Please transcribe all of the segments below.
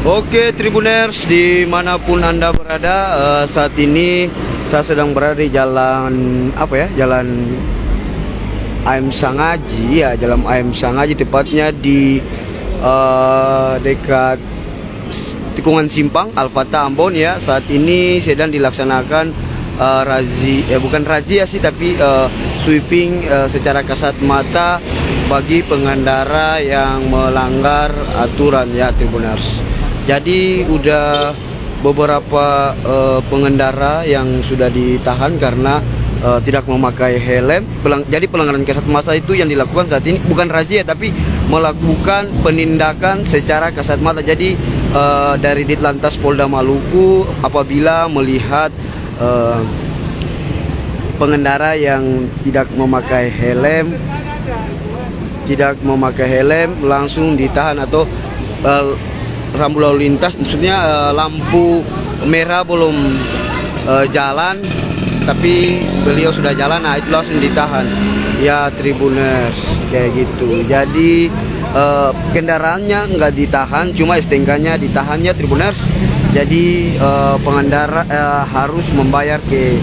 Oke Tribuners, dimanapun Anda berada, saat ini saya sedang berada di jalan Jalan AM Sangaji ya, Jalan AM Sangaji, tepatnya di dekat tikungan Simpang Al-Fatah Ambon ya. Saat ini sedang dilaksanakan bukan razia sih, tapi sweeping secara kasat mata bagi pengendara yang melanggar aturan ya Tribuners. Jadi udah beberapa pengendara yang sudah ditahan karena tidak memakai helm. Jadi pelanggaran kasat mata itu yang dilakukan saat ini bukan razia, tapi melakukan penindakan secara kasat mata. Jadi dari Ditlantas Polda Maluku apabila melihat pengendara yang tidak memakai helm langsung ditahan, atau rambu lalu lintas, maksudnya lampu merah belum jalan tapi beliau sudah jalan, nah itu langsung ditahan ya Tribuners, kayak gitu. Jadi kendaraannya nggak ditahan, cuma STNK-nya ditahan ya Tribuners. Jadi pengendara harus membayar ke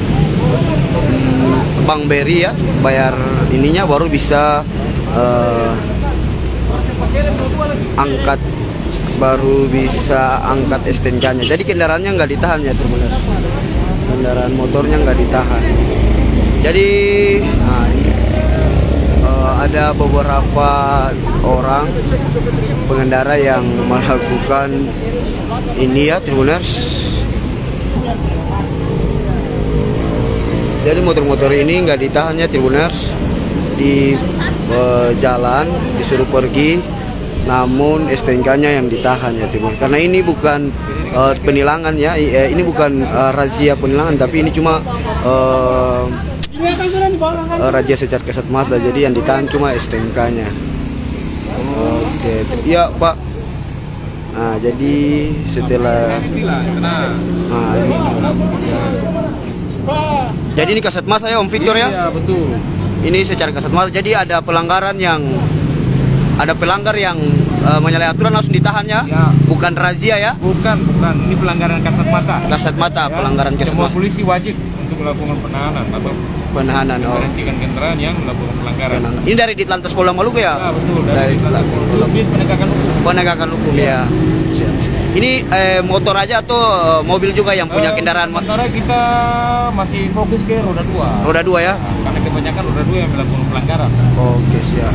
Bank BRI ya, bayar ininya baru bisa angkat STNK-nya. Jadi kendaraannya nggak ditahan ya Tribuners, kendaraan motornya nggak ditahan. Jadi ada beberapa orang pengendara yang melakukan ini ya Tribuners. Jadi motor-motor ini nggak ditahan ya Tribuners, di jalan disuruh pergi, namun STNK-nya yang ditahan ya Tribuners. Karena ini bukan penilangan ya, ini bukan razia penilangan, tapi ini cuma razia secara kasat mata. Jadi yang ditahan cuma STNK-nya. Oke, ya Pak. Nah, jadi setelah jadi ini kasat mata ya Om Victor ya? Iya, betul. Ini secara kasat mata. Jadi ada pelanggar yang menyalahi aturan langsung ditahan ya? Ya. Bukan razia ya? Bukan. Ini pelanggaran kasat mata. Kasat mata, ya. Pelanggaran kasat mata. Semua polisi wajib untuk melakukan penahanan atau memberhentikan kendaraan yang melakukan pelanggaran. Ini dari Ditlantas Polda Maluku ya? Ya, betul. Dari Subdit Penegakan Hukum. Penegakan Hukum ya. Ini motor aja atau mobil juga yang punya kendaraan? Sementara kita masih fokus ke roda 2. Roda 2 ya? Karena kebanyakan roda 2 yang melakukan pelanggaran. Oke, siap.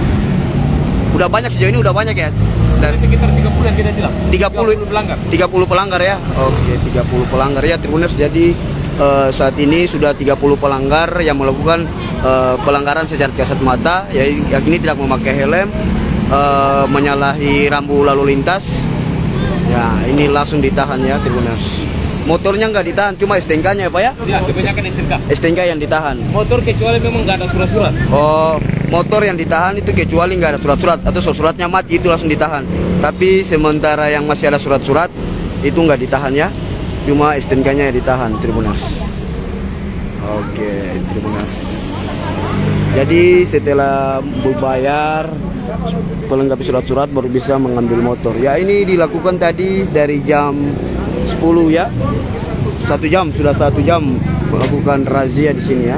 Udah banyak sejauh ini, udah banyak ya? Dari sekitar 30 yang tidak jelas. 30 pelanggar. 30 pelanggar ya? Oke, 30 pelanggar ya Tribuners. Jadi saat ini sudah 30 pelanggar yang melakukan pelanggaran secara kasat mata, yang ini tidak memakai helm, menyalahi rambu lalu lintas. Ya, ini langsung ditahan ya Tribuners. Motornya nggak ditahan, cuma STNK-nya ya Pak ya? Ya, kebanyakan STNK. STNK yang ditahan. Motor kecuali memang nggak ada surat-surat. Oh, motor yang ditahan itu kecuali nggak ada surat-surat atau surat-suratnya mati, itu langsung ditahan. Tapi sementara yang masih ada surat-surat itu nggak ditahan ya, cuma STNK-nya yang ditahan Tribuners. Oke Tribuners. Jadi setelah berbayar pelengkapi surat-surat baru bisa mengambil motor. Ya, ini dilakukan tadi dari jam 10 ya. 1 jam, sudah 1 jam melakukan razia di sini ya.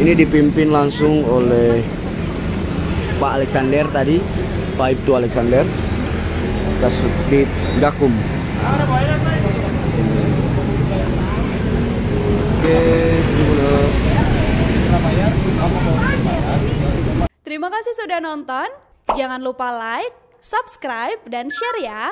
Ini dipimpin langsung oleh Pak Alexander tadi, Pak Ibtu Alexander, Kasubdit Gakum. Oke, terima kasih sudah nonton. Jangan lupa like, subscribe, dan share ya.